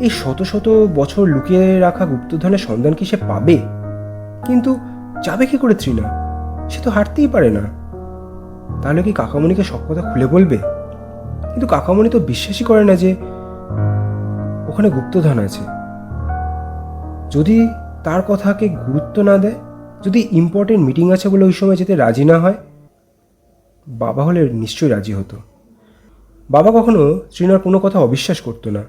এই শত শত বছর লুকিয়ে রাখা গুপ্তধনের সন্ধান কি সে পাবে? কিন্তু যাবে কি করে তৃণা? সে তো হাঁটতেই পারে না। তাহলে কি কাকামণিকে সব কথা খুলে বলবে? কিন্তু কাকামণি তো বিশ্বাসই করে না যে ওখানে গুপ্তধন আছে। যদি তার কথাকে গুরুত্ব না দেয়, যদি ইম্পর্টেন্ট মিটিং আছে বলে ওই সময় যেতে রাজি না হয়, বাবা হলে নিশ্চয়ই রাজি হতো। বাবা কখনো তৃণার কোনো কথা অবিশ্বাস করতো না।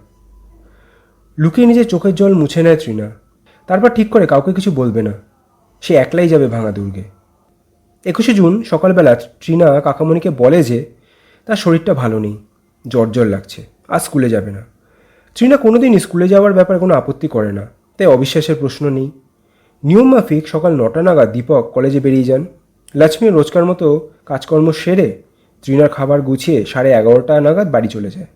লুকিয়ে নিজের চোখের জল মুছে নেয় তৃণা, তারপর ঠিক করে কাউকে কিছু বলবে না, সে একলাই যাবে ভাঙা দুর্গে। 21শে জুন সকালবেলা তৃণা কাকামণিকে বলে যে তার শরীরটা ভালো নেই, জ্বর জ্বর লাগছে, আজ স্কুলে যাবে না। তৃণা কোনোদিন স্কুলে যাওয়ার ব্যাপারে কোনো আপত্তি করে না, তাই অবিশ্বাসের প্রশ্ন নেই। নিয়ম মাফিক সকাল 9টা নাগাদ দীপক কলেজে বেরিয়ে যান। লক্ষ্মী রোজকার মতো কাজকর্ম সেরে তৃণার খাবার গুছিয়ে 11:30 নাগাদ বাড়ি চলে যায়।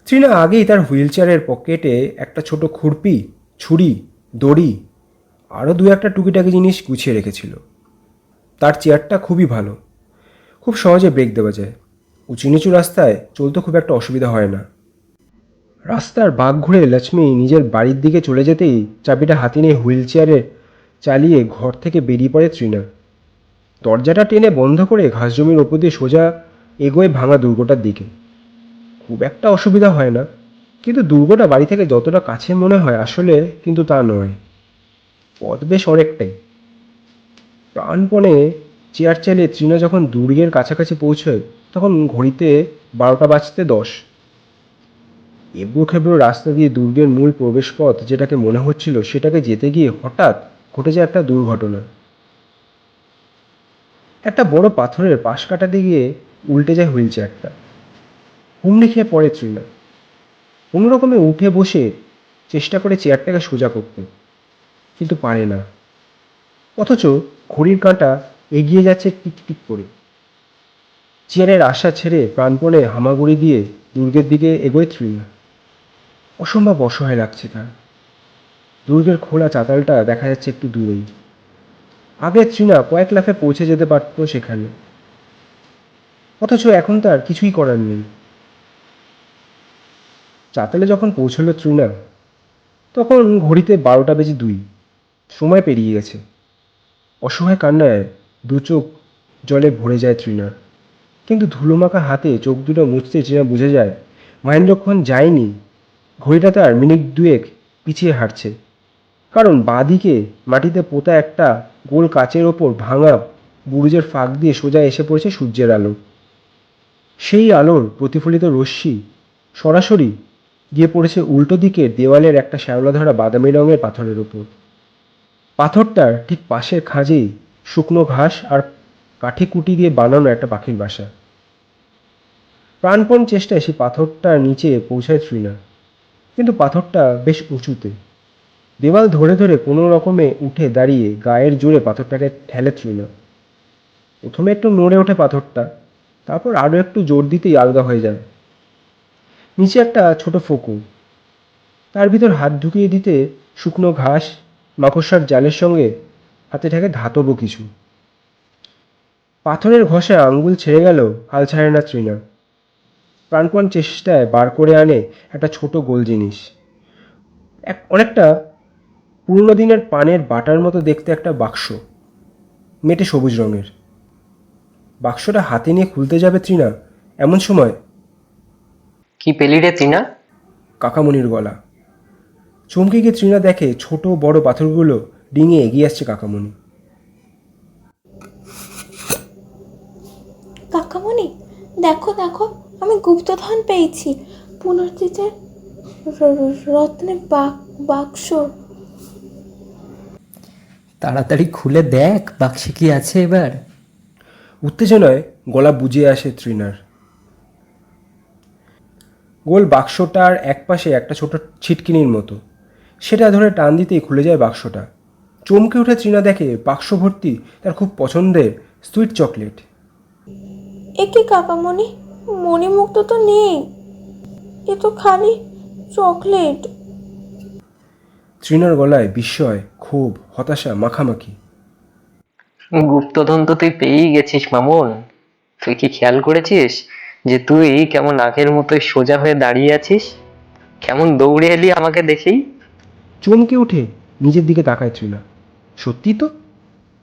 তৃণা আগেই তার হুইল চেয়ারের পকেটে একটা ছোট খুরপি, ছুরি, দড়ি আরও 2-1টা টুকিটাকি জিনিস গুছিয়ে রেখেছিল। তার চেয়ারটা খুবই ভালো, খুব সহজে ব্রেক দেওয়া যায়, উঁচু নিচু রাস্তায় চলতে খুব একটা অসুবিধা হয় না। রাস্তার বাঁক ঘুরে লক্ষ্মী নিজের বাড়ির দিকে চলে যেতেই চাবিটা হাতে নিয়ে হুইল চেয়ারে চালিয়ে ঘর থেকে বেরিয়ে পড়ে তৃণা। দরজাটা টেনে বন্ধ করে ঘাস জমির ওপর দিয়ে সোজা এগোয় ভাঙা দুর্গটার দিকে। খুব একটা অসুবিধা হয় না, কিন্তু দুর্গটা বাড়ি থেকে যতটা কাছে মনে হয় আসলে কিন্তু তা নয়। পথ বেশ অনেকটাই। প্রাণপণে চেয়ার চালিয়ে তৃণা যখন দুর্গের কাছাকাছি পৌঁছয়, তখন ঘড়িতে 12টা বাজতে 10। এবড়ো খেবড়ো রাস্তা দিয়ে দুর্গের মূল প্রবেশপথ যেটাকে মনে হচ্ছিল, সেটাকে যেতে গিয়ে হঠাৎ ঘটে যায় একটা দুর্ঘটনা। একটা বড় পাথরের পাশ কাটাতে গিয়ে উল্টে যায় হুইল চেয়ারটা। হুমড়ি খেয়ে পড়ে তৃণা। কোনো রকমে উঠে বসে চেষ্টা করে চেয়ারটাকে সোজা করতে, কিন্তু পারে না। অথচ ঘড়ির কাঁটা এগিয়ে যাচ্ছে টিক টিক করে। চেয়ারের আশা ছেড়ে প্রাণপণে হামাগুড়ি দিয়ে দুর্গের দিকে এগোয় তৃণা। অসম্ভব অসহায় লাগছে তার। দুর্গের খোলা চাতালটা দেখা যাচ্ছে একটু দূরেই। আগে তৃণা কয়েক লাফে পৌঁছে যেতে পারত সেখানে, অথচ এখন তার কিছুই করার নেই। চাতালে যখন পৌঁছলো তৃণা, তখন ঘড়িতে 12টা বেজে 2। সময় পেরিয়ে গেছে। অসহায় কান্নায় দু চোখ জলে ভরে যায় তৃণার। কিন্তু ধুলোমাখা হাতে চোখ দুটো মুছতে তৃণা বুঝে যায় মহেন্দ্রক্ষণ যায়নি। ঘড়িটা তার মিনিট 2 পিছিয়ে হাঁটছে, কারণ বাঁদিকে মাটিতে পোতা একটা গোল কাচের ওপর ভাঙা বুরুজের ফাঁক দিয়ে সোজা এসে পড়েছে সূর্যের আলো। সেই আলোর প্রতিফলিত রশ্মি সরাসরি গিয়ে পড়েছে উল্টো দিকের দেওয়ালের একটা শ্যাওলা ধরা বাদামি রঙের পাথরের ওপর। পাথরটার ঠিক পাশের খাঁজেই শুকনো ঘাস আর কাঠি কুটি দিয়ে বানানো একটা পাখির বাসা। প্রাণপণ চেষ্টায় সেই পাথরটার নিচে পৌঁছায় তৃণা, কিন্তু পাথরটা বেশ উঁচুতে। দেওয়াল ধরে ধরে কোনো রকমে উঠে দাঁড়িয়ে গায়ের জোরে পাথরটাকে ঠেলে তৃণা। প্রথমে একটু নড়ে ওঠে পাথরটা, তারপর আরও একটু জোর দিতেই আলগা হয়ে যায়। নিচে একটা ছোট ফোকু, তার ভিতর হাত ঢুকিয়ে দিতে শুকনো ঘাস, মাকড়সার জালের সঙ্গে হাতে থাকে ধাতব কিছু। পাথরের ঘষা আঙ্গুল ছেড়ে গেল, হাল ছাড়ে না তৃণা। প্রাণপণ চেষ্টায় বার করে আনে একটা ছোট গোল জিনিস, অনেকটা পুরনো দিনের পানের বাটার মতো দেখতে একটা বাক্স, মেটে সবুজ রঙের। বাক্সটা হাতে নিয়ে খুলতে যাবে তৃণা, এমন সময় কি পেলি রে তৃণা? কাকামণির গলা। চমকে গিয়ে তৃণা দেখে ছোট বড় পাথরগুলো ডিঙে এগিয়ে আসছে কাকামণি। কাকামণি, দেখো দেখো, আমি গুপ্তধন পেয়েছি, পুনর্জিতের রত্নের বাক্স। তাড়াতাড়ি খুলে দেখ বাক্সে কি আছে এবার। উত্তেজনায় গলা বুঝে আসে তৃণার। গোল বাক্সটার একপাশে একটা ছোট ছিটকিনির মতো, সেটা ধরে টান দিতেই খুলে যায় বাক্সটা। চমকে উঠে তৃণা দেখে বাক্স ভর্তি তার খুব পছন্দের সুইট চকলেট। এ কি কাকামণি, মণিমুক্ত তো নেই, এ তো খালি চকলেট। তৃণার গলায় বিস্ময়, ক্ষোভ, হতাশা মাখামাখি। গুপ্তধন তো তুই পেয়েই গেছিস মামুন। তুই কি খেয়াল করেছিস যে তুই কেমন আগের মতোই সোজা হয়ে দাঁড়িয়ে আছিস? কেমন দৌড়ে এলি আমাকে দেখেই। চমকে উঠে নিজের দিকে তাকায় তৃণা। সত্যি তো,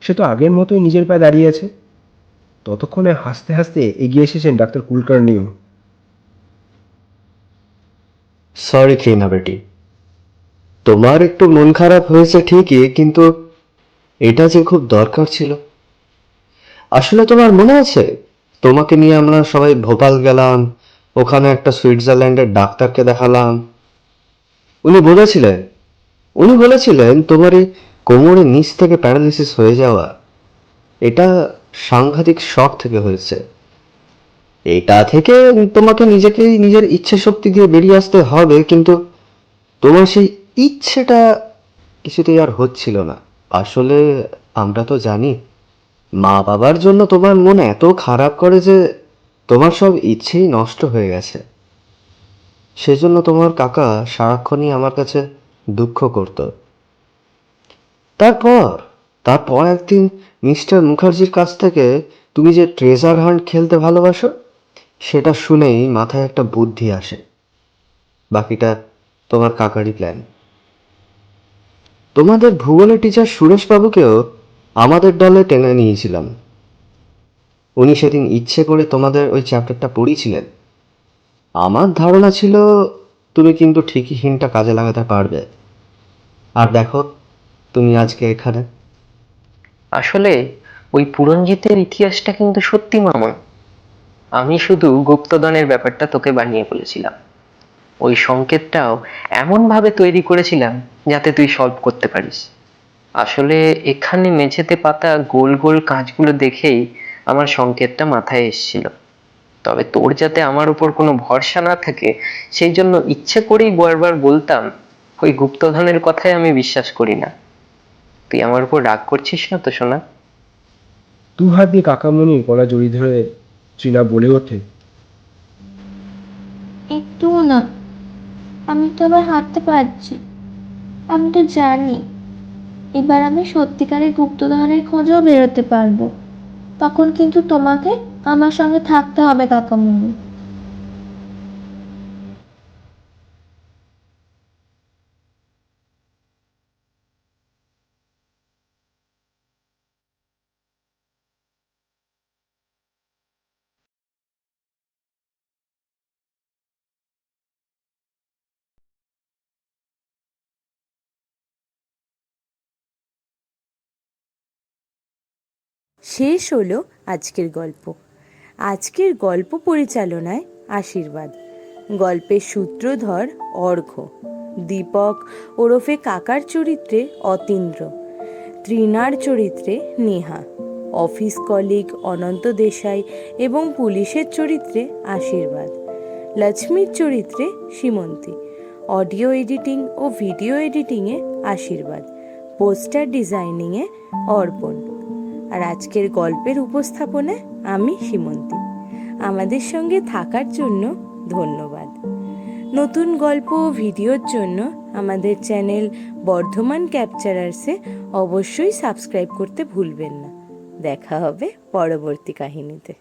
সে তো আগের মতোই নিজের পায়ে দাঁড়িয়ে আছে। ততক্ষণে হাসতে হাসতে এগিয়ে এসেছেন ডাক্তার কুলকার্নিও। সরি ট্রিনা বেটি, তোমার একটু মন খারাপ হয়েছে ঠিকই, কিন্তু এটা যে খুব দরকার ছিল। আসলে তোমার মনে আছে, তোমাকে নিয়ে আমরা সবাই ভোপাল গেলাম, ওখানে একটা সুইজারল্যান্ডের ডাক্তারকে দেখালাম। উনি বলেছিলেন তোমার এই কোমরের নিচ থেকে প্যারালিসিস হয়ে যাওয়া, এটা সাংঘাতিক শক থেকে হয়েছে। এটা থেকে তোমাকে নিজেকেই নিজের ইচ্ছে শক্তি দিয়ে বেরিয়ে আসতে হবে, কিন্তু তোমার সেই ইচ্ছেটা কিছুতেই আর হচ্ছিল না। আসলে আমরা তো জানি, মা বাবার জন্য তোমার মন এত খারাপ করে যে তোমার সব ইচ্ছেই নষ্ট হয়ে গেছে। সেজন্য তোমার কাকা সারাক্ষণই আমার কাছে দুঃখ করত। তারপর তারপর একদিন মিস্টার মুখার্জির কাছ থেকে তুমি যে ট্রেজার হান্ট খেলতে ভালোবাসো, সেটা শুনেই মাথায় একটা বুদ্ধি আসে। বাকিটা তোমার কাকারই প্ল্যান। তোমাদের ভূগোলের টিচার সুরেশবাবুকেও আমাদের দলে টেনে নিয়েছিলাম। উনি সেদিন ইচ্ছে করে তোমাদের ওই চ্যাপ্টারটা পড়িয়েছিলেন। আমার ধারণা ছিল তুমি কিন্তু ঠিকই হিন্টটা কাজে লাগাতে পারবে। আর দেখো, তুমি আজকে এখানে। আসলে ওই পুরঞ্জিতের ইতিহাসটা কিন্তু সত্যি মামুন। আমি শুধু গুপ্তধনের ব্যাপারটা তোকে বানিয়ে বলেছিলাম। ওই সংকেতটাও এমন ভাবে তৈরি করেছিলাম যাতে তুই সলভ করতে পারিস। আসলে এখানে মেঝেতে পাতা গোল গোল কাঁচগুলো দেখেই আমার সংকেতটা মাথায় এসেছিল। তবে তোর যাতে আমার উপর কোনো ভরসা না থাকে, সেই জন্য ইচ্ছে করেই বারবার বলতাম ওই গুপ্তধনের কথাই আমি বিশ্বাস করি না। তুই আমার উপর রাগ করছিস না তো সোনা? দু হাত দিয়ে কাকামণির গলা জড়িয়ে ধরে তৃণা বলে ওঠে, একটুও না, আমি তো আবার হাঁটতে পারছি। আমি তো জানি এবার আমি সত্যিকারের গুপ্তধনের খোঁজেও বেরোতে পারবো। তখন কিন্তু তোমাকে আমার সঙ্গে থাকতে হবে কাকামুনি। শেষ হলো আজকের গল্প। আজকের গল্প পরিচালনায় আশীর্বাদ, গল্পের সূত্রধর অর্ঘ্য, দীপক ওরফে কাকার চরিত্রে অতীন্দ্র, তৃণার চরিত্রে নেহা, অফিস কলিগ অনন্ত দেশাই এবং পুলিশের চরিত্রে আশীর্বাদ, লক্ষ্মীর চরিত্রে সীমন্তী, অডিও এডিটিং ও ভিডিও এডিটিংয়ে আশীর্বাদ, পোস্টার ডিজাইনিংয়ে অর্পণ। আর আজকের গল্পের উপস্থাপনায় আমি সীমন্তী। আমাদের সঙ্গে থাকার জন্য ধন্যবাদ। নতুন গল্প ও ভিডিওর জন্য আমাদের চ্যানেল বর্ধমান ক্যাপচারার্সে অবশ্যই সাবস্ক্রাইব করতে ভুলবেন না। দেখা হবে পরবর্তী কাহিনীতে।